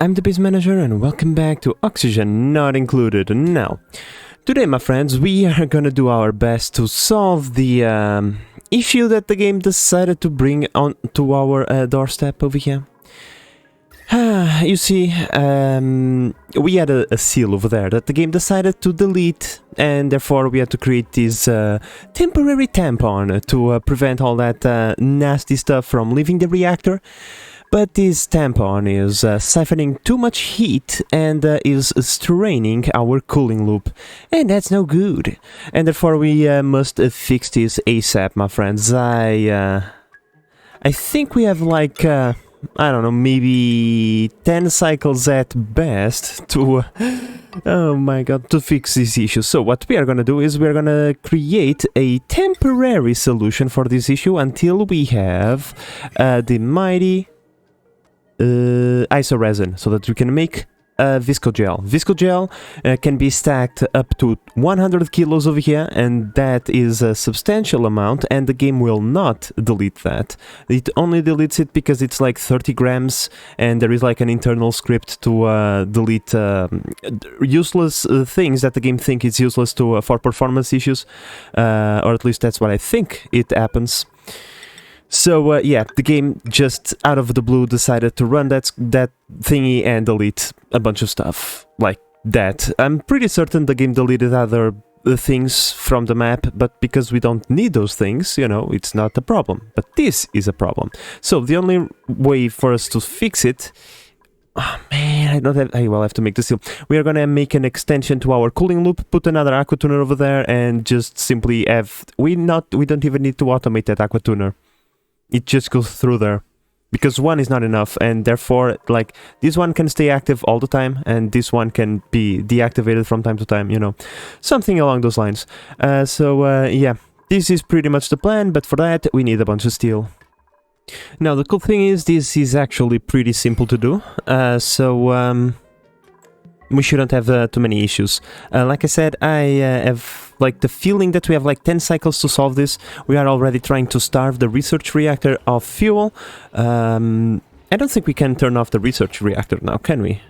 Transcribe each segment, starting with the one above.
I'm the base manager and welcome back to Oxygen Not Included. Now, today my friends, we are gonna do our best to solve the issue that the game decided to bring on to our doorstep over here. You see, we had a seal over there that the game decided to delete, and therefore we had to create this temporary tampon to prevent all that nasty stuff from leaving the reactor. But this tampon is siphoning too much heat and is straining our cooling loop, and that's no good. And therefore we must fix this ASAP, my friends. I think we have like I don't know, maybe 10 cycles at best to oh my god, to fix this issue. So what we are gonna do is we're gonna create a temporary solution for this issue until we have the mighty isoresin, so that we can make viscogel. Viscogel can be stacked up to 100 kilos over here, and that is a substantial amount, and the game will not delete that. It only deletes it because it's like 30 grams, and there is like an internal script to delete useless things that the game thinks is useless to for performance issues, or at least that's what I think it happens. So yeah, the game just out of the blue decided to run that thingy and delete a bunch of stuff like that. I'm pretty certain the game deleted other things from the map, but because we don't need those things, you know, it's not a problem. But this is a problem. So the only way for us to fix it... Oh man, I don't have... I will have to make the seal. We are gonna make an extension to our cooling loop, put another aqua tuner over there, and just simply have... We don't even need to automate that aqua tuner. It just goes through there, because one is not enough, and therefore, like, this one can stay active all the time, and this one can be deactivated from time to time, you know, something along those lines. Yeah, this is pretty much the plan, but for that, we need a bunch of steel. Now, the cool thing is, this is actually pretty simple to do, we shouldn't have too many issues. Like I said, I have like the feeling that we have like 10 cycles to solve this. We are already trying to starve the research reactor of fuel. I don't think we can turn off the research reactor now, can we?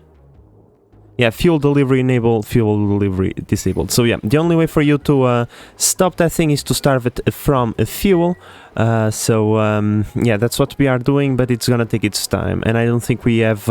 Yeah, fuel delivery enabled, fuel delivery disabled. So yeah, the only way for you to stop that thing is to starve it from fuel. Yeah, that's what we are doing, but it's gonna take its time. And I don't think we have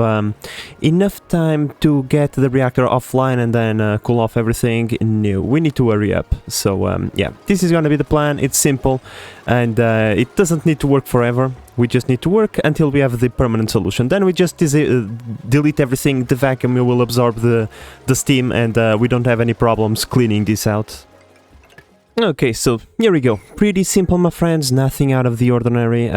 enough time to get the reactor offline and then cool off everything. No, we need to hurry up. So yeah, this is gonna be the plan. It's simple, and it doesn't need to work forever. We just need to work until we have the permanent solution. Then we just delete everything, the vacuum will absorb the steam, and we don't have any problems cleaning this out. Okay, so here we go. Pretty simple, my friends, nothing out of the ordinary.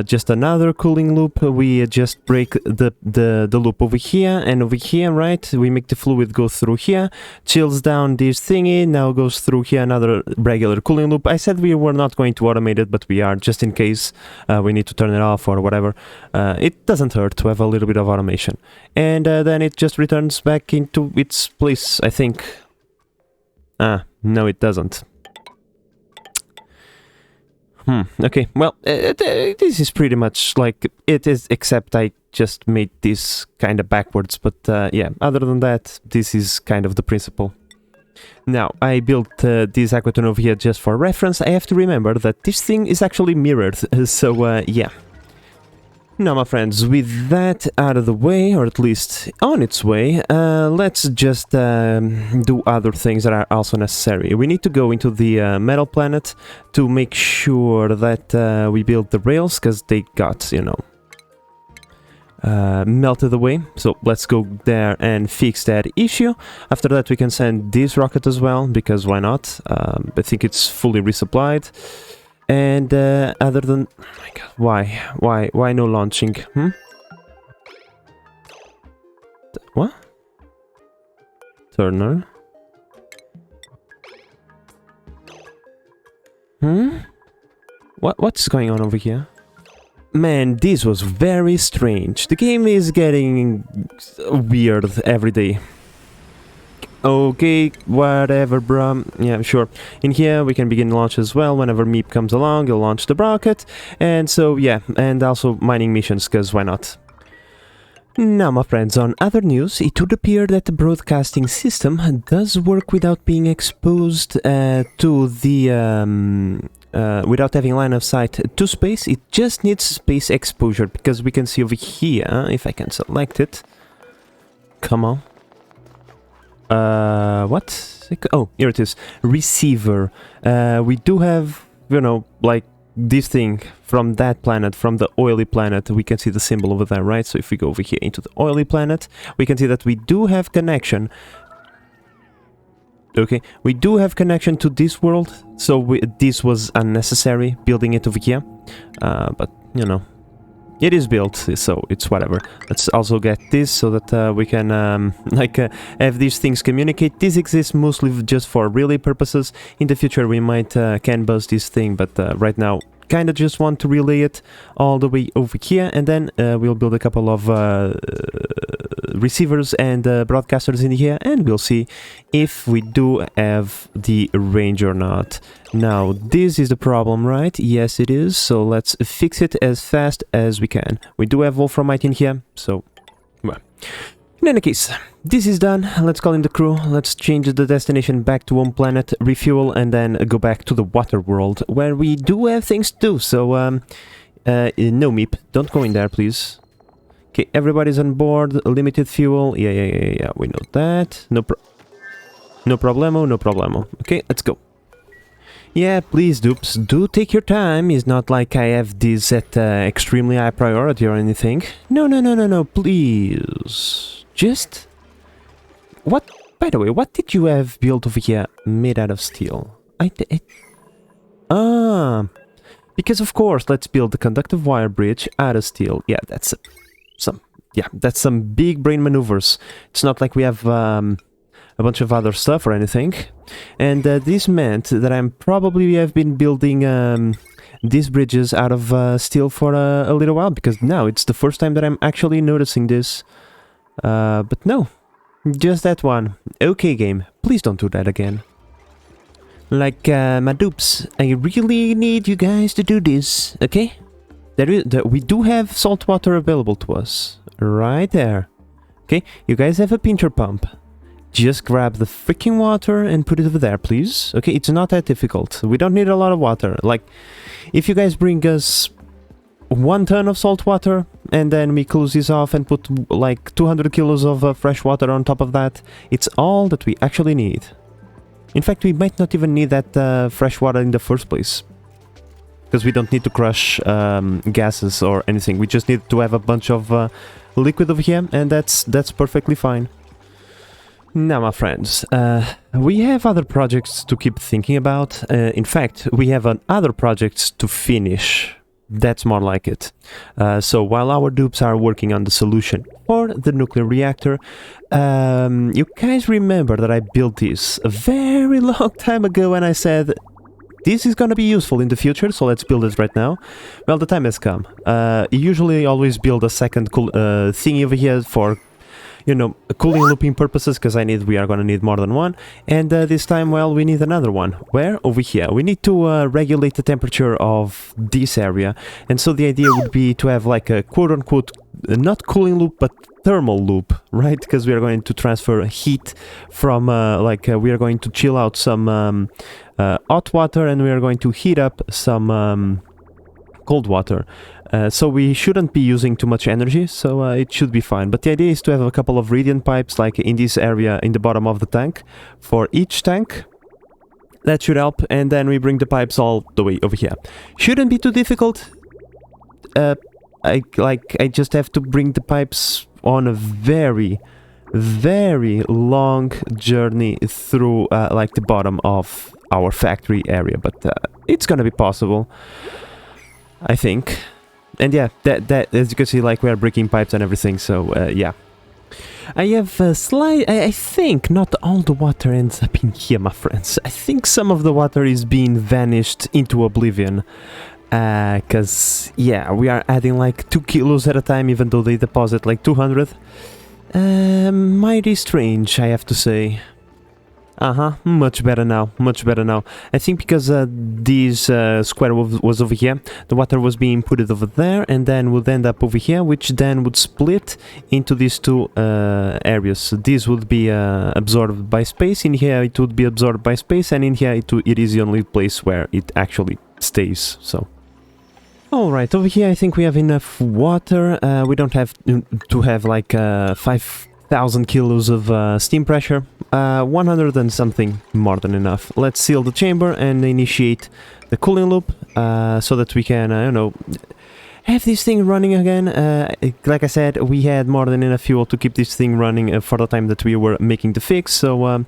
Just another cooling loop. We just break the loop over here and over here, right? We make the fluid go through here, chills down this thingy, now goes through here, another regular cooling loop. I said we were not going to automate it, but we are, just in case we need to turn it off or whatever. It doesn't hurt to have a little bit of automation. And then it just returns back into its place, I think. No, it doesn't. Okay, well, this is pretty much like it is, except I just made this kind of backwards, but yeah, other than that, this is kind of the principle. Now, I built this aqua tuner over here just for reference. I have to remember that this thing is actually mirrored, so yeah. Now, my friends, with that out of the way, or at least on its way, let's just do other things that are also necessary. We need to go into the metal planet to make sure that we build the rails, because they got, you know, melted away. So let's go there and fix that issue. After that, we can send this rocket as well, because why not? I think it's fully resupplied. And other than... Oh my god, why no launching? What? Turner? What's going on over here? Man, this was very strange. The game is getting weird every day. Okay, whatever, bruh. Yeah, sure. In here, we can begin launch as well. Whenever Meep comes along, you'll launch the rocket. And so, yeah, and also mining missions, because why not? Now, my friends, on other news, it would appear that the broadcasting system does work without being exposed to the... without having line of sight to space. It just needs space exposure, because we can see over here, if I can select it. Come on. What? Oh, here it is. Receiver. We do have, you know, like this thing from that planet, from the oily planet. We can see the symbol over there, right? So if we go over here into the oily planet, we can see that we do have connection. Okay, we do have connection to this world, so this was unnecessary, building it over here. But, you know, it is built, so it's whatever. Let's also get this so that we can, have these things communicate. This exists mostly just for relay purposes. In the future, we might can buzz this thing, but right now, kind of just want to relay it all the way over here, and then we'll build a couple of receivers and broadcasters in here, and we'll see if we do have the range or not. Now, this is the problem, right? Yes, it is. So let's fix it as fast as we can. We do have wolframite in here, so... well. In any case, this is done. Let's call in the crew. Let's change the destination back to home planet, refuel, and then go back to the water world, where we do have things to do. So, no meep. Don't go in there, please. Okay, everybody's on board. Limited fuel. Yeah. We know that. No problemo. Okay, let's go. Yeah, please, dupes, do take your time. It's not like I have this at extremely high priority or anything. No, please. Just... what? By the way, what did you have built over here made out of steel? Because of course, let's build the conductive wire bridge out of steel. Yeah, that's some big brain maneuvers. It's not like we have a bunch of other stuff or anything. And this meant that I'm probably have been building these bridges out of steel for a little while, because now it's the first time that I'm actually noticing this. But no, just that one. Okay, game, please don't do that again. Like, my dupes, I really need you guys to do this, okay? We do have salt water available to us, right there. Okay, you guys have a pincher pump. Just grab the freaking water and put it over there, please. Okay, it's not that difficult. We don't need a lot of water. Like, if you guys bring us 1 ton of salt water, and then we close this off and put like 200 kilos of fresh water on top of that, it's all that we actually need. In fact, we might not even need that fresh water in the first place, because we don't need to crush gases or anything. We just need to have a bunch of liquid over here, and that's perfectly fine. Now, my friends, we have other projects to keep thinking about. In fact, we have other projects to finish. That's more like it. So while our dupes are working on the solution for the nuclear reactor, you guys remember that I built this a very long time ago, and I said this is gonna be useful in the future, so let's build it right now. Well, the time has come. You usually always build a second thingy over here for, you know, cooling looping purposes, because we are gonna need more than one. And this time, well, we need another one. Where? Over here. We need to regulate the temperature of this area. And so the idea would be to have like a quote-unquote, not cooling loop, but thermal loop, right? Because we are going to transfer heat from, we are going to chill out some hot water, and we are going to heat up some cold water. So we shouldn't be using too much energy, so it should be fine. But the idea is to have a couple of radiant pipes, like in this area in the bottom of the tank, for each tank. That should help, and then we bring the pipes all the way over here. Shouldn't be too difficult. I just have to bring the pipes on a very, very long journey through like the bottom of our factory area, but it's gonna be possible, I think. And yeah, that as you can see, like, we are breaking pipes and everything, so yeah. I have a slight... I think not all the water ends up in here, my friends. I think some of the water is being vanished into oblivion. Because, yeah, we are adding like 2 kilos at a time, even though they deposit like 200. Mighty strange, I have to say. Much better now, much better now. I think because this square was over here, the water was being put over there and then would end up over here, which then would split into these two areas. So this would be absorbed by space, in here it would be absorbed by space, and in here it is the only place where it actually stays, so... Alright, over here I think we have enough water. We don't have to have like 5,000 kilos of steam pressure. 100 and something more than enough. Let's seal the chamber and initiate the cooling loop so that we can, I don't know, have this thing running again. Like I said, we had more than enough fuel to keep this thing running for the time that we were making the fix, so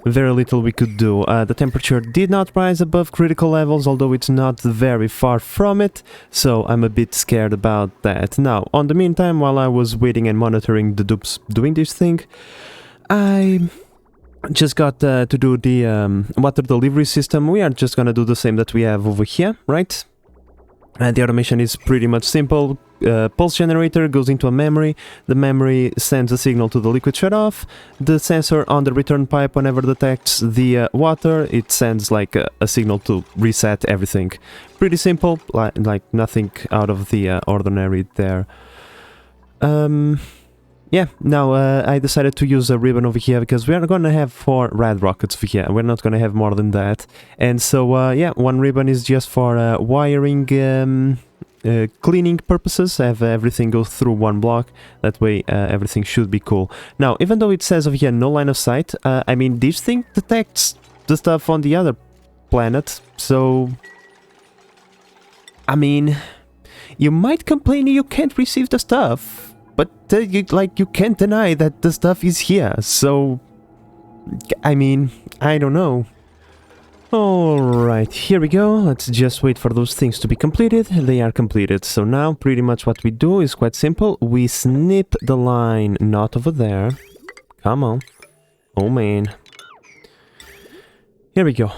very little we could do. The temperature did not rise above critical levels, although it's not very far from it, so I'm a bit scared about that. Now, on the meantime, while I was waiting and monitoring the dupes doing this thing, I just got to do the water delivery system. We are just gonna do the same that we have over here, right? The automation is pretty much simple. Pulse generator goes into a memory, the memory sends a signal to the liquid shut-off, the sensor on the return pipe, whenever detects the water, it sends like a signal to reset everything. Pretty simple, like nothing out of the ordinary there. Yeah, now I decided to use a ribbon over here because we are gonna have 4 rad rockets over here. We're not gonna have more than that. And so, yeah, one ribbon is just for wiring, cleaning purposes. Have everything go through one block. That way, everything should be cool. Now, even though it says over here no line of sight, I mean, this thing detects the stuff on the other planet. So, I mean, you might complain you can't receive the stuff. But, you can't deny that the stuff is here, so... I mean, I don't know. Alright, here we go. Let's just wait for those things to be completed. They are completed. So now, pretty much what we do is quite simple. We snip the line not over there. Come on. Oh, man. Here we go.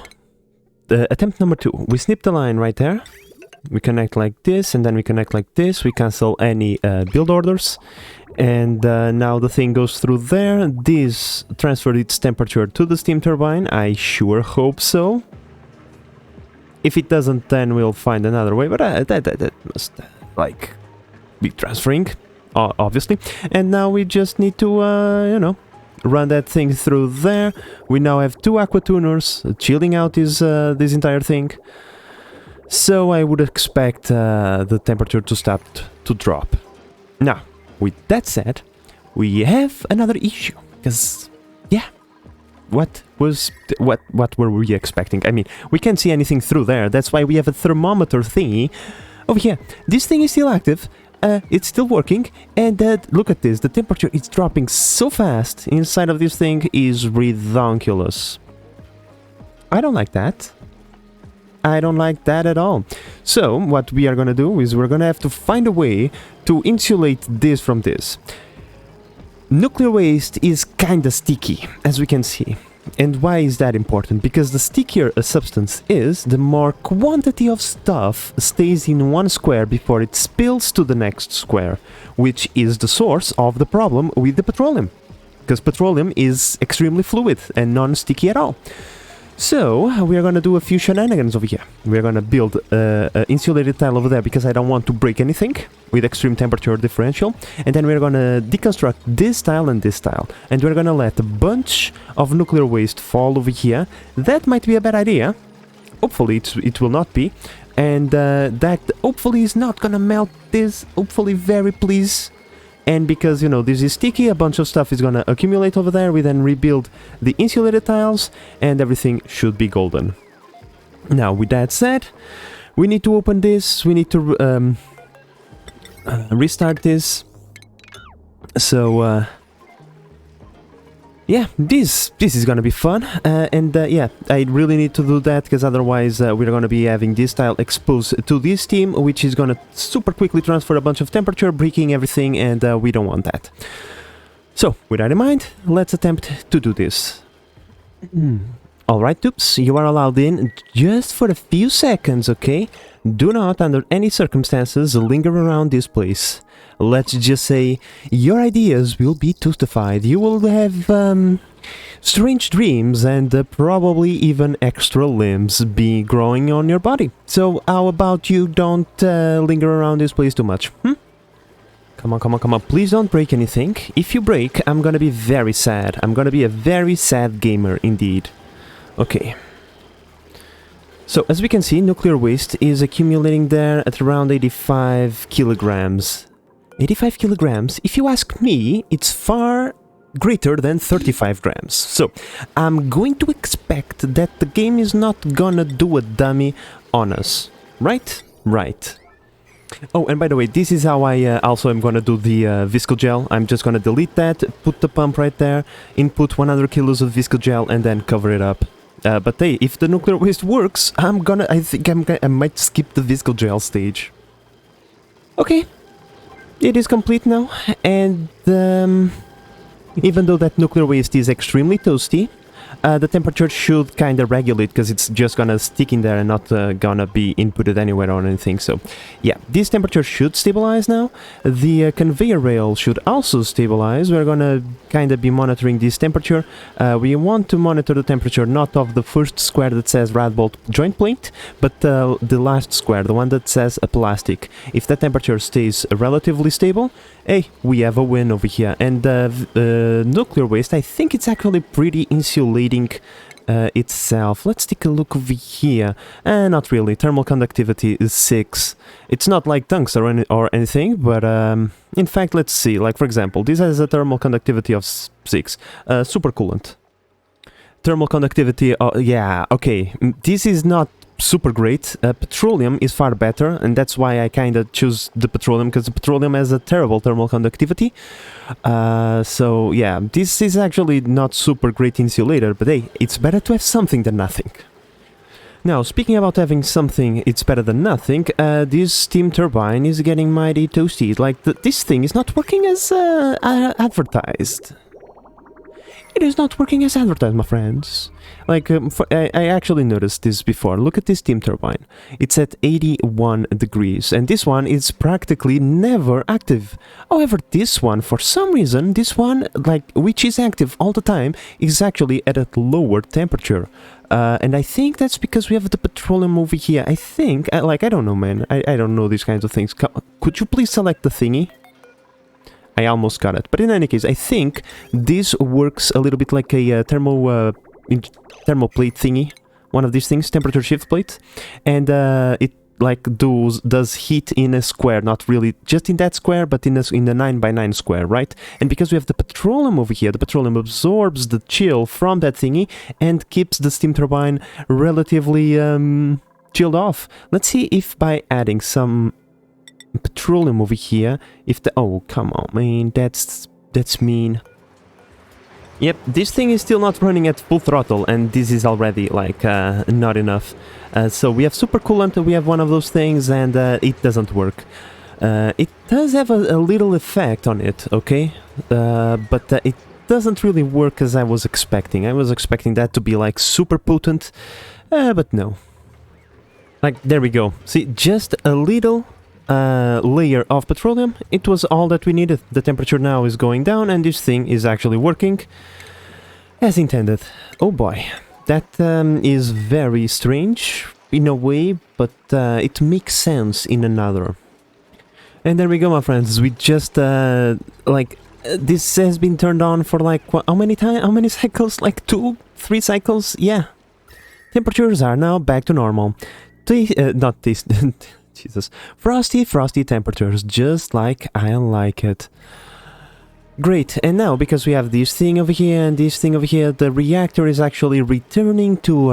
Attempt number 2. We snip the line right there. We connect like this, and then we connect like this. We cancel any build orders. And now the thing goes through there. This transferred its temperature to the steam turbine. I sure hope so. If it doesn't, then we'll find another way. But that must, like, be transferring, obviously. And now we just need to, you know, run that thing through there. We now have 2 aqua tuners chilling out this entire thing. So I would expect the temperature to start to drop. Now, with that said, we have another issue. Because, yeah, what were we expecting? I mean, we can't see anything through there. That's why we have a thermometer thingy over here. This thing is still active. It's still working. And look at this. The temperature is dropping so fast inside of this thing is redonkulous. I don't like that. I don't like that at all. So, what we are gonna do is we're gonna have to find a way to insulate this from this. Nuclear waste is kinda sticky, as we can see. And why is that important? Because the stickier a substance is, the more quantity of stuff stays in one square before it spills to the next square, which is the source of the problem with the petroleum. Because petroleum is extremely fluid and non-sticky at all. So, we are gonna do a few shenanigans over here. We are gonna build an insulated tile over there because I don't want to break anything with extreme temperature differential. And then we're gonna deconstruct this tile and this tile. And we're gonna let a bunch of nuclear waste fall over here. That might be a bad idea. Hopefully it will not be. And that hopefully is not gonna melt this. Hopefully, very please. And because, you know, this is sticky, a bunch of stuff is gonna accumulate over there. We then rebuild the insulated tiles, and everything should be golden. Now, with that said, we need to open this. We need to restart this. So, yeah, this is gonna be fun. Yeah, I really need to do that, because otherwise we're gonna be having this tile exposed to this steam, which is gonna super quickly transfer a bunch of temperature, breaking everything, and we don't want that. So, with that in mind, let's attempt to do this. Alright, Toops, you are allowed in just for a few seconds, okay? Do not, under any circumstances, linger around this place. Let's just say your ideas will be testified. You will have strange dreams and probably even extra limbs be growing on your body. So how about you don't linger around this place too much? Come on, come on, come on. Please don't break anything. If you break, I'm gonna be very sad. I'm gonna be a very sad gamer indeed. Okay. So, as we can see, nuclear waste is accumulating there at around 85 kilograms. 85 kilograms? If you ask me, it's far greater than 35 grams. So, I'm going to expect that the game is not gonna do a dummy on us. Right? Right. Oh, and by the way, this is how I also am gonna do the visco gel. I'm just gonna delete that, put the pump right there, input 100 kilos of visco gel, and then cover it up. But hey, if the nuclear waste works, I might skip the visco gel stage. Okay, it is complete now, and even though that nuclear waste is extremely toasty, the temperature should kind of regulate, because it's just gonna stick in there and not gonna be inputted anywhere or anything. So yeah, this temperature should stabilize now. The conveyor rail should also stabilize. We're gonna kind of be monitoring this temperature. We want to monitor the temperature not of the first square that says Radbolt joint plate, but the last square, the one that says a plastic. If that temperature stays relatively stable, hey, we have a win over here. And nuclear waste, I think it's actually pretty insulating itself. Let's take a look over here. Not really. Thermal conductivity is 6. It's not like tungsten or anything, but in fact, let's see. Like, for example, this has a thermal conductivity of 6. Supercoolant. Thermal conductivity, yeah, okay. This is not super great. Petroleum is far better, and that's why I kind of choose the petroleum, because the petroleum has a terrible thermal conductivity. So yeah, this is actually not super great insulator, but hey, it's better to have something than nothing. Now, speaking about having something, it's better than nothing, this steam turbine is getting mighty toasty. Like, this thing is not working as advertised. It is not working as advertised, my friends. Like, I actually noticed this before. Look at this steam turbine. It's at 81 degrees, and this one is practically never active. However, this one, for some reason, this one, like, which is active all the time, is actually at a lower temperature. And I think that's because we have the petroleum over here. I think, like, I don't know, man. I don't know these kinds of things. Could you please select the thingy? I almost got it. But in any case, I think this works a little bit like a thermo plate thingy. One of these things, temperature shift plate. And it like does heat in a square, not really just in that square, but in the 9x9 square, right? And because we have the petroleum over here, the petroleum absorbs the chill from that thingy and keeps the steam turbine relatively chilled off. Let's see if by adding some petroleum over here, if the... Oh, come on, man, that's mean. Yep, this thing is still not running at full throttle, and this is already, like, not enough. So we have supercoolant, we have one of those things, and it doesn't work. It does have a little effect on it, okay? But it doesn't really work as I was expecting. I was expecting that to be, like, super potent, but no. Like, there we go. See, just a little... layer of petroleum, it was all that we needed. The temperature now is going down, and this thing is actually working as intended. Oh boy, that is very strange in a way, but it makes sense in another. And there we go, my friends. We just like this has been turned on for like how many cycles? Like 2-3 cycles? Yeah. Temperatures are now back to normal. Not this. Jesus. Frosty temperatures, just like I like it. Great, and now, because we have this thing over here and this thing over here, the reactor is actually returning to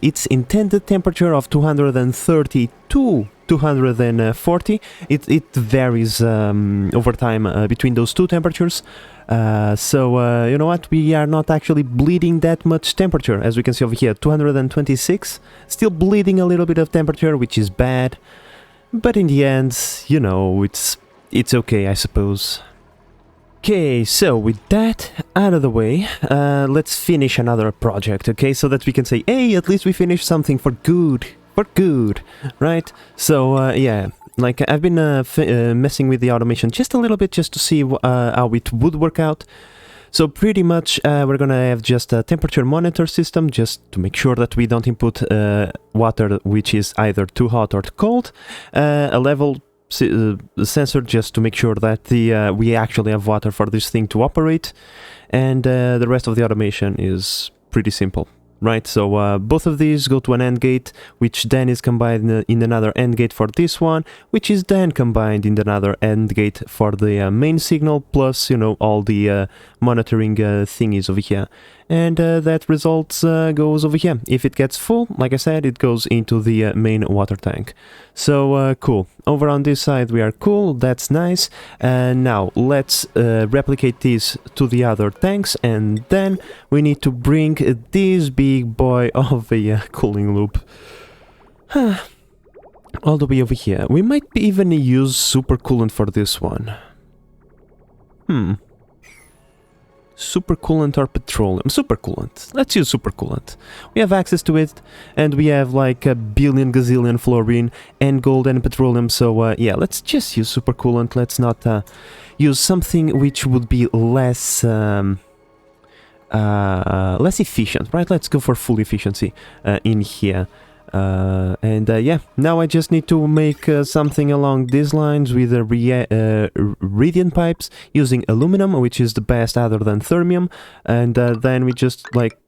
its intended temperature of 230 to 240. It varies over time between those two temperatures. So, you know what, we are not actually bleeding that much temperature, as we can see over here, 226, still bleeding a little bit of temperature, which is bad, but in the end, you know, it's okay, I suppose. Okay, so with that out of the way, let's finish another project, okay? So that we can say, hey, at least we finished something for good, right? So, yeah, like I've been messing with the automation just a little bit just to see how it would work out. So pretty much we're gonna have just a temperature monitor system just to make sure that we don't input water which is either too hot or too cold, a level sensor just to make sure that we actually have water for this thing to operate, and the rest of the automation is pretty simple, right? So both of these go to an AND gate, which then is combined in another AND gate for this one, which is then combined in another AND gate for the main signal, plus, you know, all the monitoring thingies over here. And that result goes over here. If it gets full, like I said, it goes into the main water tank. So cool. Over on this side we are cool, that's nice. Now let's replicate this to the other tanks, and then we need to bring this big boy of a cooling loop all the way over here. We might even use supercoolant for this one. Supercoolant or petroleum? Supercoolant. Let's use supercoolant. We have access to it, and we have like a billion gazillion fluorine and gold and petroleum, so yeah, let's just use supercoolant. Let's not use something which would be less less efficient, right? Let's go for full efficiency in here. Yeah, now I just need to make something along these lines with radiant pipes using aluminum, which is the best other than thermium, and then we just like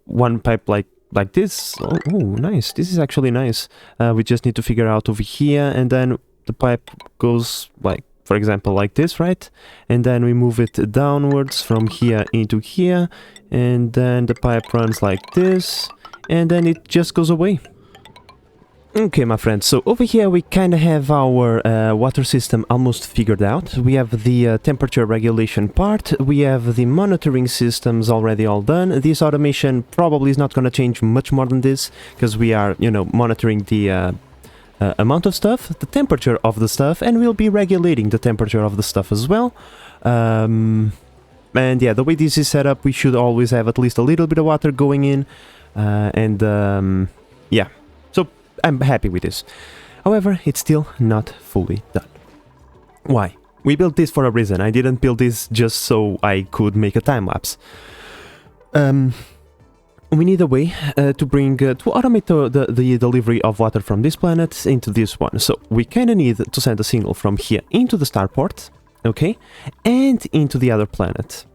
one pipe like this. Oh, nice, this is actually nice. We just need to figure out over here, and then the pipe goes like, for example, like this, right? And then we move it downwards from here into here, and then the pipe runs like this, and then it just goes away. Okay, my friends, so over here we kind of have our water system almost figured out. We have the temperature regulation part, we have the monitoring systems already all done. This automation probably is not going to change much more than this, because we are, you know, monitoring the amount of stuff, the temperature of the stuff, and we'll be regulating the temperature of the stuff as well. And yeah, the way this is set up, we should always have at least a little bit of water going in, yeah. I'm happy with this. However, it's still not fully done. Why? We built this for a reason. I didn't build this just so I could make a time-lapse. We need a way to bring to automate the delivery of water from this planet into this one. So we kind of need to send a signal from here into the starport, okay, and into the other planet.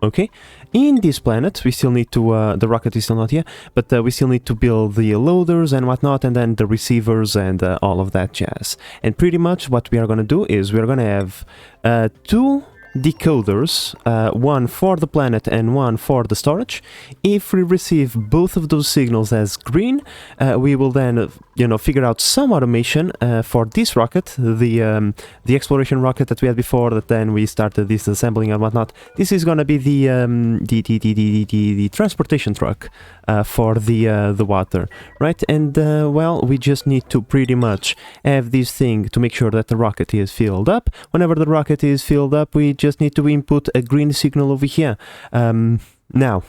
Okay, in this planet we still need to, the rocket is still not here, but we still need to build the loaders and whatnot, and then the receivers and all of that jazz. And pretty much what we are going to do is we are going to have two decoders, one for the planet and one for the storage. If we receive both of those signals as green, we will then, you know, figure out some automation for this rocket, the exploration rocket that we had before, that then we started disassembling and whatnot. This is gonna be the transportation truck for the water, right? And well, we just need to pretty much have this thing to make sure that the rocket is filled up. Whenever the rocket is filled up, we just need to input a green signal over here. Now,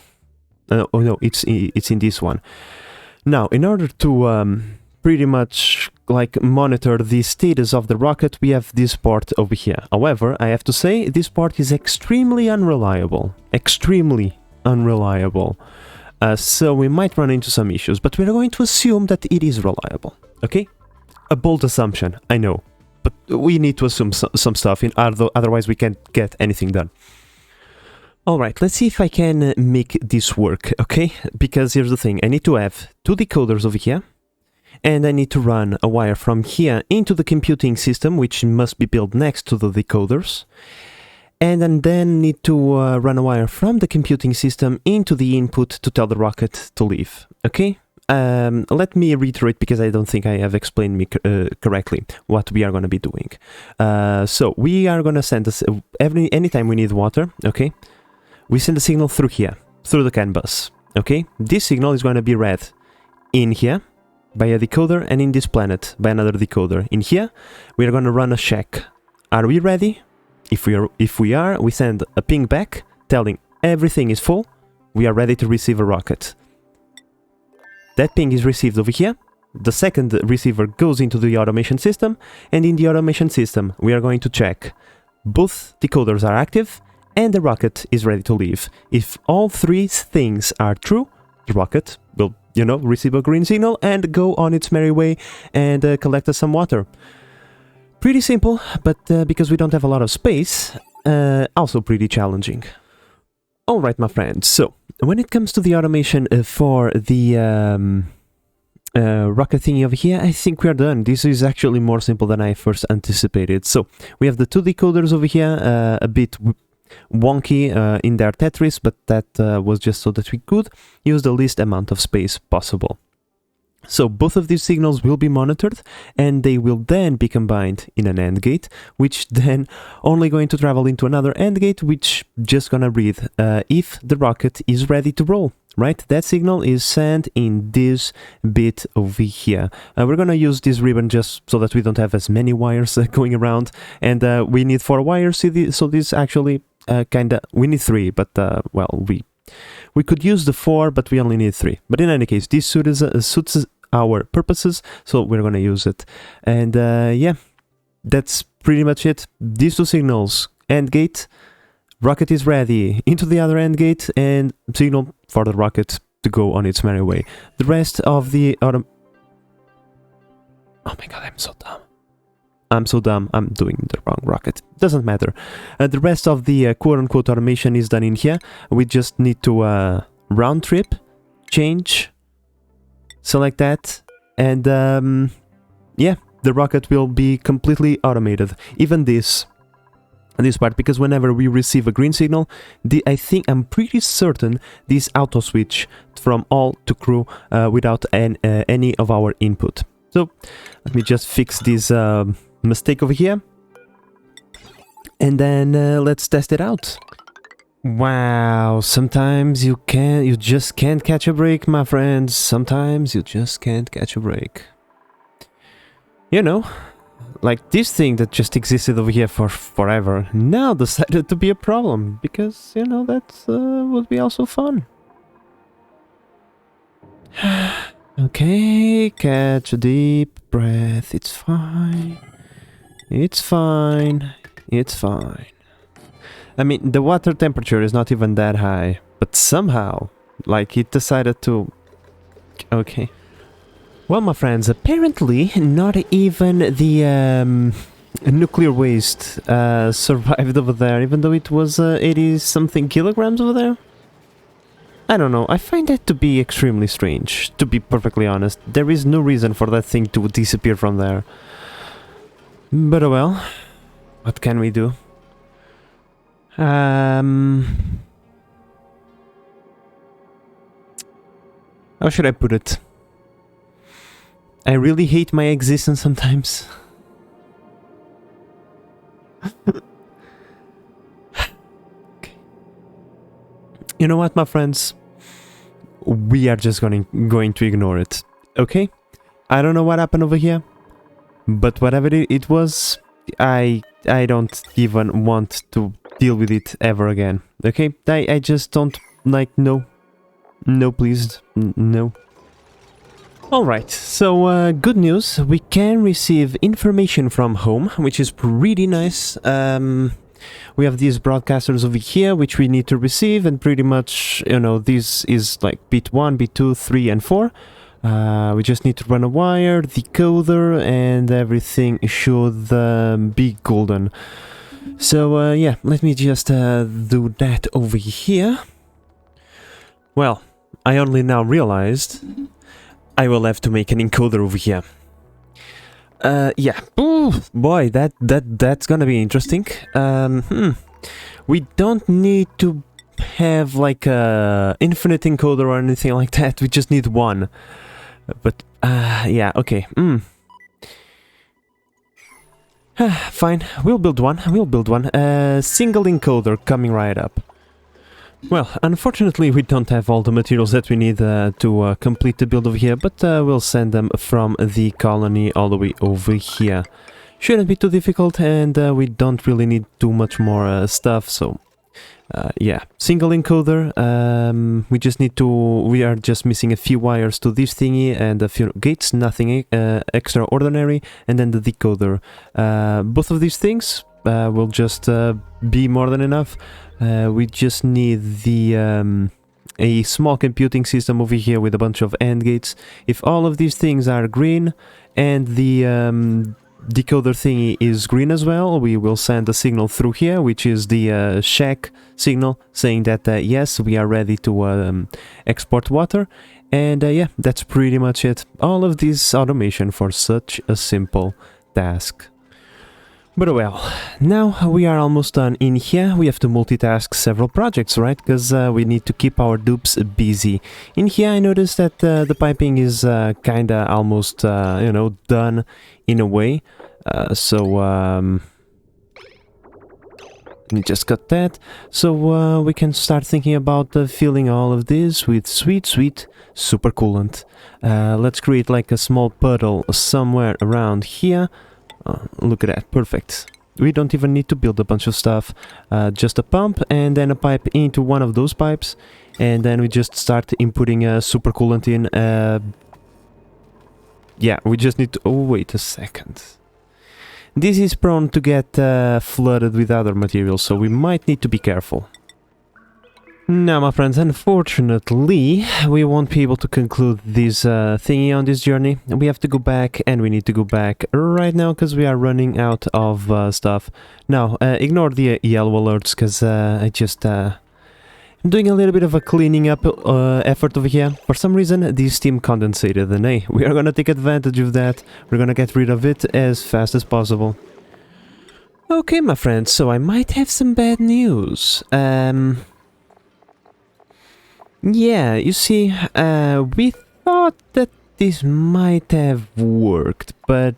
oh no, it's in this one. Now, in order to pretty much like monitor the status of the rocket, we have this port over here. However, I have to say this port is extremely unreliable. Extremely unreliable. So we might run into some issues, but we're going to assume that it is reliable. Okay? A bold assumption, I know. But we need to assume some stuff, otherwise we can't get anything done. Alright, let's see if I can make this work, okay? Because here's the thing, I need to have two decoders over here, and I need to run a wire from here into the computing system, which must be built next to the decoders, and then need to run a wire from the computing system into the input to tell the rocket to leave, okay? Let me reiterate, because I don't think I have explained me correctly what we are going to be doing. So we are going to send us anytime we need water, okay? We send a signal through here, through the CAN bus, okay? This signal is going to be read in here by a decoder, and in this planet by another decoder. In here, we are going to run a check. Are we ready? If we are, we send a ping back telling everything is full, we are ready to receive a rocket. That ping is received over here. The second receiver goes into the automation system, and in the automation system we are going to check both decoders are active and the rocket is ready to leave. If all three things are true, the rocket will, you know, receive a green signal and go on its merry way and collect us some water. Pretty simple, but because we don't have a lot of space, also pretty challenging. Alright, my friends, so when it comes to the automation for the rocket thingy over here, I think we are done. This is actually more simple than I first anticipated. So we have the two decoders over here, a bit wonky in their Tetris, but that was just so that we could use the least amount of space possible. So both of these signals will be monitored, and they will then be combined in an AND gate, which then only going to travel into another AND gate, which just gonna read if the rocket is ready to roll. Right, that signal is sent in this bit over here. We're gonna use this ribbon just so that we don't have as many wires going around, and we need 4 wires. So this actually kinda, we need 3, but well, we could use the 4, but we only need 3. But in any case, this suits our purposes, so we're gonna use it. And yeah, that's pretty much it. These two signals, AND gate, rocket is ready, into the other AND gate, and signal for the rocket to go on its merry way. The rest of the oh my god, I'm so dumb. I'm so dumb, I'm doing the wrong rocket. Doesn't matter. The rest of the quote-unquote automation is done in here. We just need to round trip, change, select that, and yeah, the rocket will be completely automated. Even this part, because whenever we receive a green signal, I'm pretty certain this auto switch from all to crew without any of our input. So let me just fix this mistake over here, and then let's test it out. Wow, sometimes you just can't catch a break, my friends. Sometimes you just can't catch a break. You know, like this thing that just existed over here for forever now decided to be a problem, because, you know, that would be also fun. Okay, catch a deep breath. It's fine. It's fine. It's fine. I mean, the water temperature is not even that high, but somehow, like, it decided to... Okay. Well, my friends, apparently not even the nuclear waste survived over there, even though it was 80-something kilograms over there. I don't know, I find that to be extremely strange, to be perfectly honest. There is no reason for that thing to disappear from there. But oh well, what can we do? How should I put it? I really hate my existence sometimes. Okay. You know what, my friends? We are just going to ignore it, okay? I don't know what happened over here, but whatever it was, I don't even want to deal with it ever again, okay? I just don't, like, no, please, no. Alright, so good news, we can receive information from home, which is pretty nice. We have these broadcasters over here, which we need to receive, and pretty much, you know, this is like bit 1, bit 2, 3, and 4. We just need to run a wire, decoder, and everything should be golden. So, yeah, let me just do that over here. Well, I only now realized I will have to make an encoder over here. Yeah. Ooh, boy, that's gonna be interesting. We don't need to have like a infinite encoder or anything like that. We just need one. But yeah, okay. Fine. We'll build one. Single encoder coming right up. Well, unfortunately we don't have all the materials that we need to complete the build over here, but we'll send them from the colony all the way over here. Shouldn't be too difficult, and we don't really need too much more stuff, so yeah, single encoder. We are just missing a few wires to this thingy and a few gates, nothing extraordinary, and then the decoder. Both of these things will just be more than enough. We just need a small computing system over here with a bunch of AND gates. If all of these things are green and the decoder thingy is green as well, we will send a signal through here, which is the shack signal saying that yes, we are ready to export water. And yeah, that's pretty much it. All of this automation for such a simple task. But well, now we are almost done in here. We have to multitask several projects, right? Because we need to keep our dupes busy. In here I noticed that the piping is kinda almost, you know, done in a way. So let me just cut that. So we can start thinking about filling all of this with sweet, sweet super coolant. Let's create like a small puddle somewhere around here. Look at that, perfect. We don't even need to build a bunch of stuff, just a pump and then a pipe into one of those pipes, and then we just start inputting super coolant in. Yeah, we just need to... oh, wait a second. This is prone to get flooded with other materials, so we might need to be careful. Now, my friends, unfortunately, we won't be able to conclude this thingy on this journey. We have to go back, and we need to go back right now, because we are running out of stuff. Now, ignore the yellow alerts, because I just... I'm doing a little bit of a cleaning up effort over here. For some reason, this steam condensated, and hey, we are gonna take advantage of that. We're gonna get rid of it as fast as possible. Okay, my friends, so I might have some bad news. Yeah, you see, we thought that this might have worked, but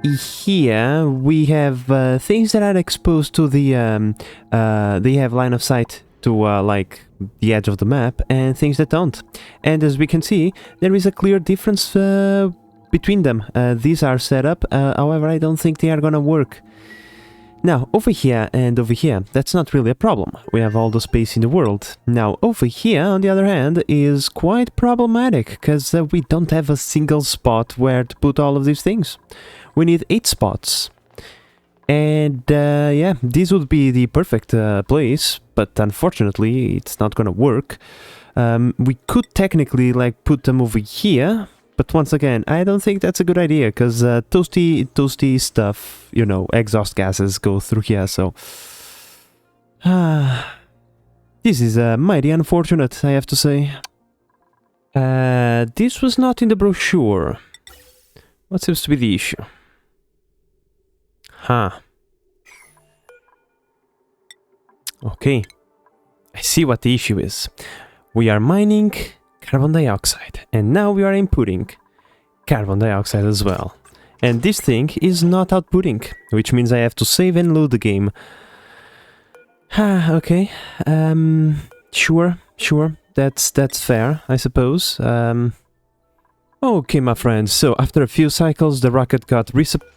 here we have things that are exposed to the, they have line of sight to like the edge of the map, and things that don't. And as we can see, there is a clear difference between them. These are set up, however, I don't think they are gonna work. Now, over here and over here, that's not really a problem. We have all the space in the world. Now, over here, on the other hand, is quite problematic, because we don't have a single spot where to put all of these things. We need 8 spots. And, yeah, this would be the perfect place, but unfortunately, it's not gonna work. We could technically, like, put them over here, but once again, I don't think that's a good idea, because toasty stuff, you know, exhaust gases go through here, so... this is mighty unfortunate, I have to say. This was not in the brochure. What seems to be the issue? Huh. Okay. I see what the issue is. We are mining carbon dioxide, and now we are inputting carbon dioxide as well. And this thing is not outputting, which means I have to save and load the game. Okay. Sure, that's fair, I suppose. Okay, my friends, so after a few cycles, the rocket got resupply.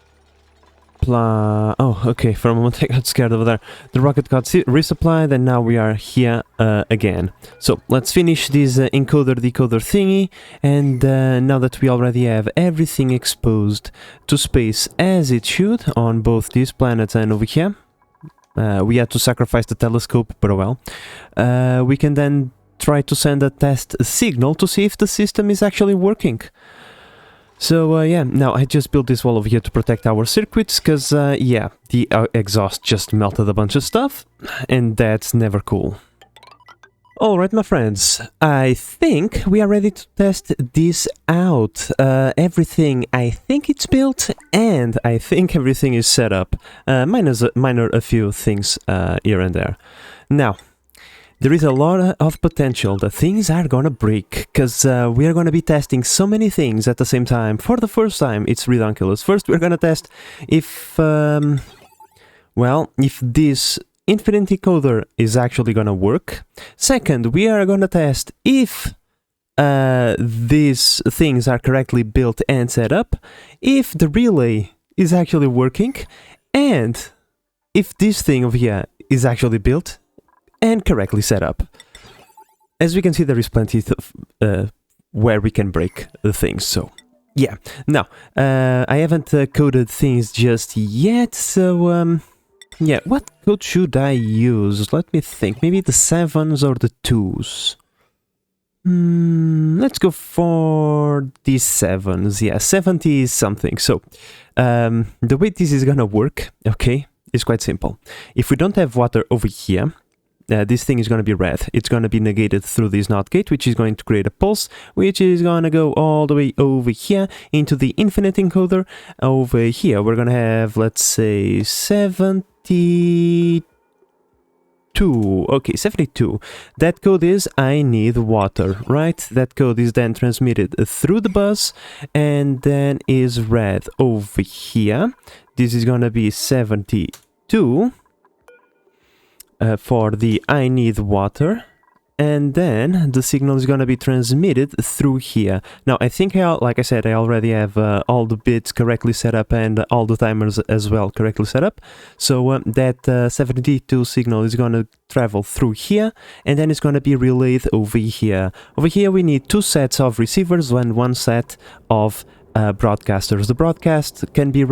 Oh, okay, for a moment I got scared over there. The rocket got resupplied, and now we are here again. So, let's finish this encoder-decoder thingy, and now that we already have everything exposed to space as it should on both these planets and over here, we had to sacrifice the telescope, but oh well, we can then try to send a test signal to see if the system is actually working. So, yeah, now I just built this wall over here to protect our circuits, because, yeah, the exhaust just melted a bunch of stuff, and that's never cool. Alright, my friends, I think we are ready to test this out. Everything, I think it's built, and I think everything is set up. Minor a few things here and there. Now, there is a lot of potential that things are gonna break, because we are gonna be testing so many things at the same time. For the first time, it's ridiculous. First, we're gonna test if, well, if this infinite encoder is actually gonna work. Second, we are gonna test if these things are correctly built and set up, if the relay is actually working, and if this thing over here is actually built and correctly set up. As we can see, there is plenty of where we can break the things, so yeah. Now, I haven't coded things just yet, so yeah, what code should I use? Let me think, maybe the 7s or the 2s? Let's go for these 7s, yeah, 70 is something. So, the way this is gonna work, okay, is quite simple. If we don't have water over here, this thing is going to be red. It's going to be negated through this NOT gate, which is going to create a pulse, which is going to go all the way over here into the infinite encoder. Over here, we're going to have, let's say, 72. Okay, 72. That code is I need water, right? That code is then transmitted through the bus and then is read over here. This is going to be 72. For the I need water, and then the signal is going to be transmitted through here. Now, I think, like I said, I already have all the bits correctly set up and all the timers as well correctly set up. So that 72 signal is going to travel through here, and then it's going to be relayed over here. Over here, we need 2 sets of receivers and 1 set of broadcasters. The broadcast can be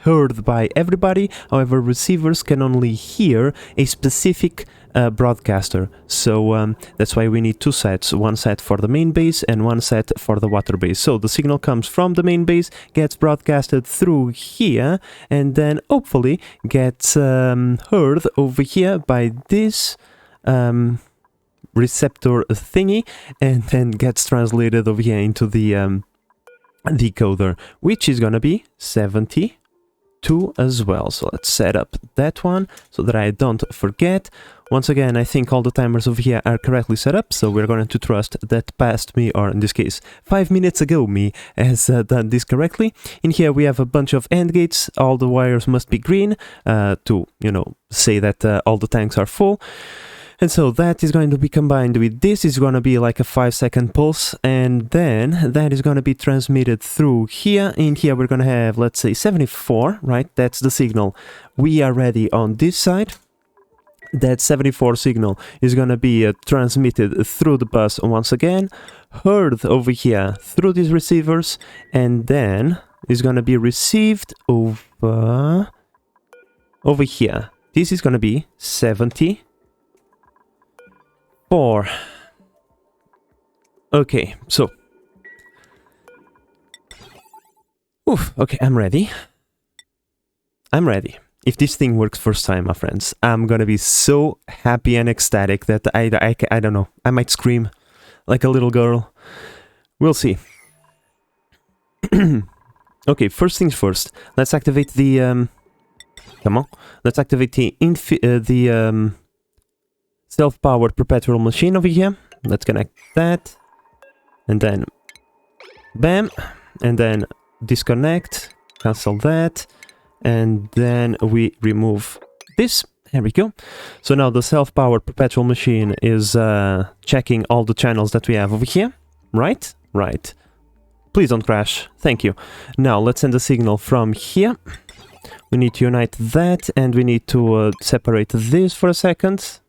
heard by everybody, however receivers can only hear a specific broadcaster, so that's why we need 2 sets, 1 set for the main base and 1 set for the water base. So the signal comes from the main base, gets broadcasted through here, and then hopefully gets heard over here by this receptor thingy, and then gets translated over here into the decoder, which is gonna be 72 as well. So let's set up that one so that I don't forget. Once again, I think all the timers over here are correctly set up, so we're going to trust that past me, or in this case 5 minutes ago me, has done this correctly. In here we have a bunch of AND gates. All the wires must be green to, you know, say that all the tanks are full. And so that is going to be combined with this, is going to be like a 5-second pulse, and then that is going to be transmitted through here. In here we're going to have, let's say, 74, right? That's the signal. We are ready on this side. That 74 signal is going to be transmitted through the bus once again, heard over here through these receivers, and then is going to be received over here. This is going to be 74. Okay, so okay, I'm ready. If this thing works first time, my friends, I'm gonna be so happy and ecstatic that I don't know, I might scream like a little girl. We'll see. Okay, first things first, let's activate the come on, let's activate the self-powered perpetual machine over here. Let's connect that, and then bam, and then disconnect, cancel that, and then we remove this. There we go. So now the self-powered perpetual machine is checking all the channels that we have over here, right? Right. Please don't crash. Thank you. Now let's send a signal from here. We need to unite that, and we need to separate this for a second.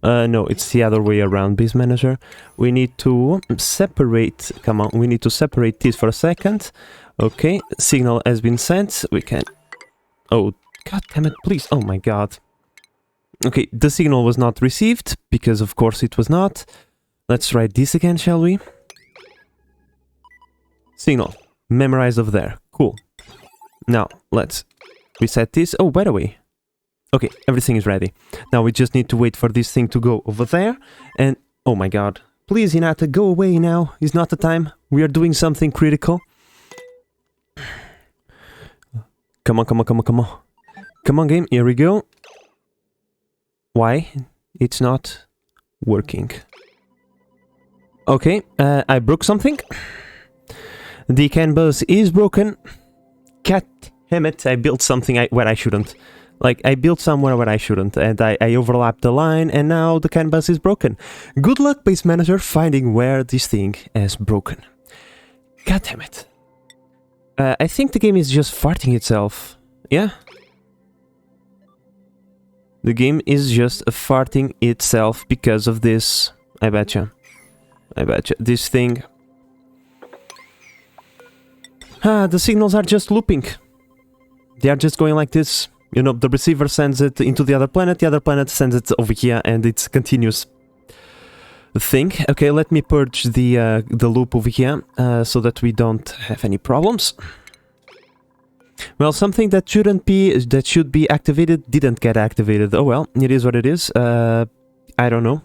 No, it's the other way around, Biz Manager. We need to separate, come on, we need to separate this for a second. Okay, signal has been sent, we can... Oh, god damn it, please, oh my god. Okay, the signal was not received, because of course it was not. Let's try this again, shall we? Signal, memorized over there, cool. Now, let's reset this. Oh, by the way, okay, everything is ready. Now we just need to wait for this thing to go over there, and... Oh my god. Please, Hinata, go away now. It's not the time. We are doing something critical. Come on, come on, come on, come on. Come on, game. Here we go. Why? It's not working. Okay, I broke something. The CAN bus is broken. God damn it, I built something where I shouldn't. Like, I built somewhere where I shouldn't, and I overlapped the line, and now the CAN bus is broken. Good luck, base manager, finding where this thing has broken. God damn it. I think the game is just farting itself. Yeah? The game is just farting itself because of this. I betcha. I betcha. This thing. The signals are just looping. They are just going like this. You know, the receiver sends it into the other planet sends it over here, and it's a continuous thing. Okay, let me purge the loop over here, so that we don't have any problems. Well, something that should be activated didn't get activated. Oh well, it is what it is. I don't know.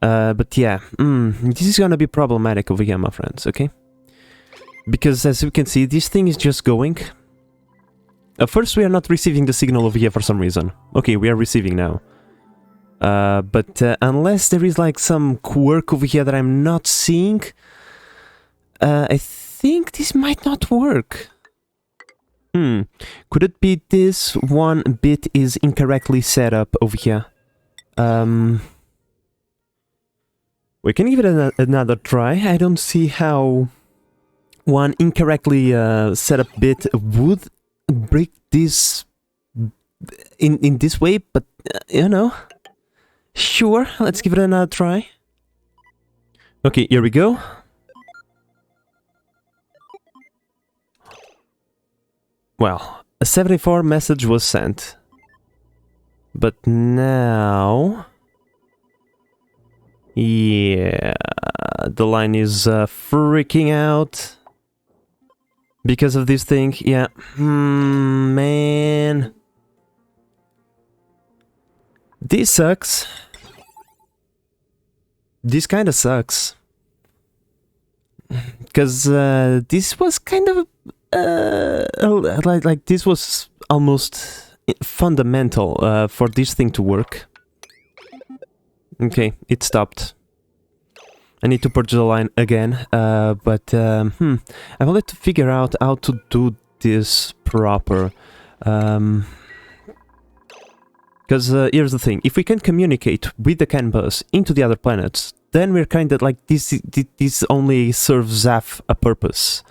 But yeah, this is gonna be problematic over here, my friends, okay? Because as you can see, this thing is just going. First, we are not receiving the signal over here for some reason. Okay, we are receiving now. But unless there is like some quirk over here that I'm not seeing, I think this might not work. Could it be this one bit is incorrectly set up over here? We can give it another try. I don't see how one incorrectly set up bit would break this in this way, but you know, sure, let's give it another try. Okay, here we go. Well, a 74 message was sent, but now, yeah, the line is freaking out. Because of this thing, yeah. Man. This sucks. This kind of sucks. Because this was kind of... like this was almost fundamental for this thing to work. Okay, it stopped. I need to purge the line again, but I wanted to figure out how to do this proper. Because here's the thing, if we can communicate with the CAN bus into the other planets, then we're kind of like, this only serves half a purpose.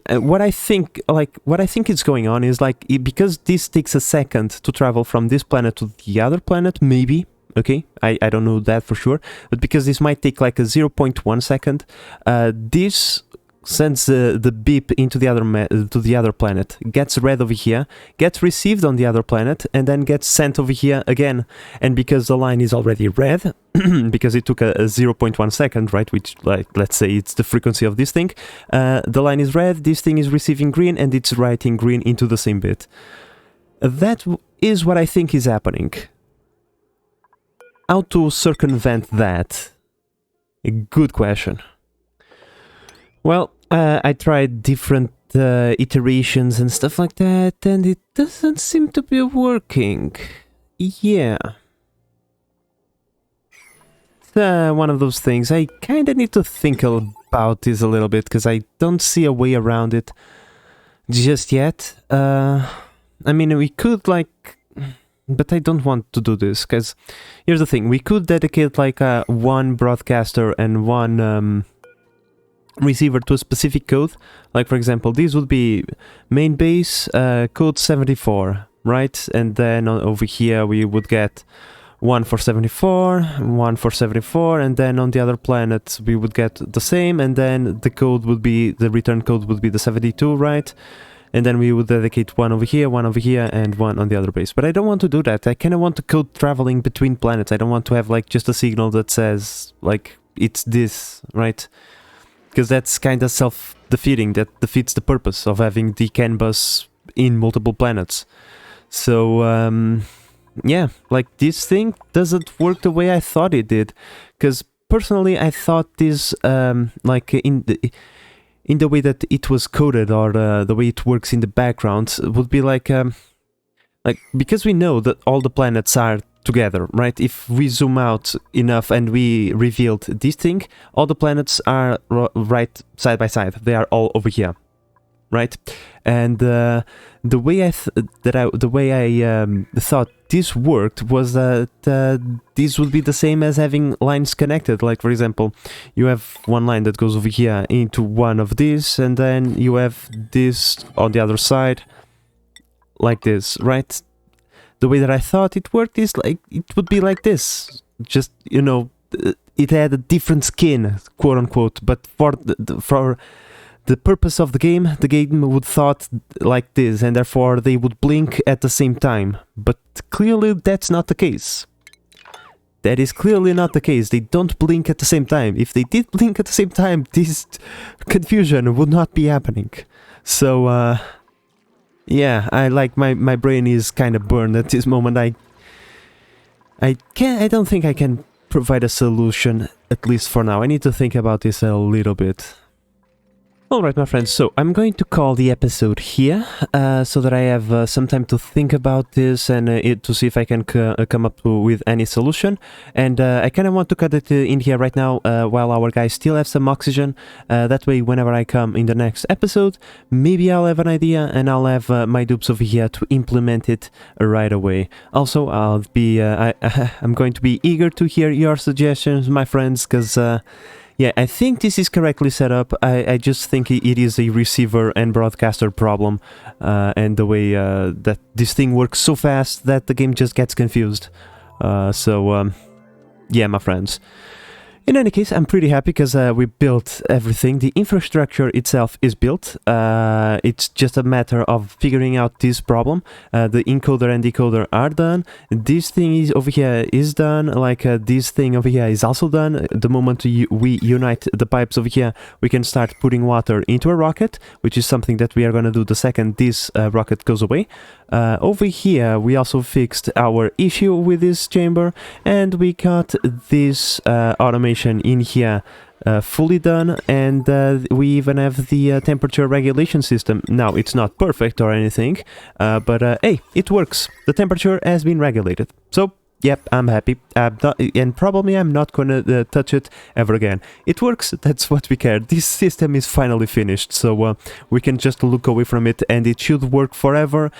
What I think is going on is like, because this takes a second to travel from this planet to the other planet, maybe, okay, I don't know that for sure, but because this might take like a 0.1 second, this sends the beep into the other planet, gets read over here, gets received on the other planet, and then gets sent over here again. And because the line is already read, because it took a 0.1 second, right, which, like, let's say it's the frequency of this thing, the line is read, this thing is receiving green, and it's writing green into the same bit. That is what I think is happening. How to circumvent that? A good question. Well, I tried different iterations and stuff like that, and it doesn't seem to be working. Yeah. It's one of those things. I kind of need to think about this a little bit, because I don't see a way around it just yet. I mean, we could, like... But I don't want to do this, because here's the thing. We could dedicate, like, one broadcaster and one... receiver to a specific code. Like, for example, this would be main base code 74, right? And then over here we would get one for 74, one for 74, and then on the other planet we would get the same, and then the code would be, the return code would be the 72, right? And then we would dedicate one over here, and one on the other base. But I don't want to do that. I kind of want the code traveling between planets. I don't want to have, like, just a signal that says, like, it's this, right? Because that's kind of self-defeating. That defeats the purpose of having the CAN bus in multiple planets. So, yeah, like, this thing doesn't work the way I thought it did. Because personally, I thought this, like, in the way that it was coded, or the way it works in the background, would be like, because we know that all the planets are together, right? If we zoom out enough and we revealed this thing, all the planets are right side by side. They are all over here, right? And the way I thought this worked was that this would be the same as having lines connected. Like, for example, you have one line that goes over here into one of these, and then you have this on the other side, like this, right? The way that I thought it worked is like it would be like this. Just, you know, it had a different skin, quote unquote, but for the purpose of the game would thought like this, and therefore they would blink at the same time. But clearly that's not the case. That is clearly not the case. They don't blink at the same time. If they did blink at the same time, this confusion would not be happening. So, yeah, my brain is kind of burned at this moment. I don't think I can provide a solution, at least for now. I need to think about this a little bit. Alright, my friends, so I'm going to call the episode here, so that I have some time to think about this and to see if I can come up with any solution. And I kind of want to cut it in here right now, while our guys still have some oxygen. That way, whenever I come in the next episode, maybe I'll have an idea and I'll have my dupes over here to implement it right away. Also, I'll be I'm going to be eager to hear your suggestions, my friends, because yeah, I think this is correctly set up. I just think it is a receiver and broadcaster problem, and the way that this thing works so fast that the game just gets confused. Yeah, my friends. In any case, I'm pretty happy because we built everything. The infrastructure itself is built. It's just a matter of figuring out this problem. The encoder and decoder are done. This thing is over here is done. Like this thing over here is also done. The moment we unite the pipes over here, we can start putting water into a rocket, which is something that we are going to do the second this rocket goes away. Over here, we also fixed our issue with this chamber, and we got this automation in here fully done, and we even have the temperature regulation system. Now, it's not perfect or anything, but hey, it works. The temperature has been regulated. So, yep, I'm happy. And probably I'm not gonna touch it ever again. It works, that's what we care. This system is finally finished, so we can just look away from it, and it should work forever,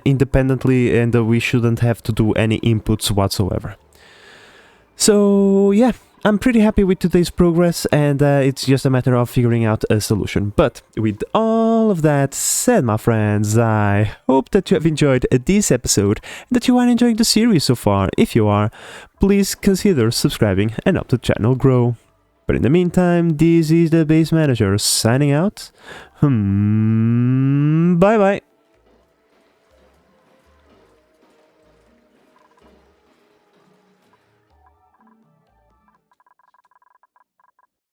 independently, and we shouldn't have to do any inputs whatsoever. So, yeah. I'm pretty happy with today's progress, and it's just a matter of figuring out a solution. But with all of that said, my friends, I hope that you have enjoyed this episode and that you are enjoying the series so far. If you are, please consider subscribing and help the channel grow. But in the meantime, this is the Base Manager signing out. Bye bye.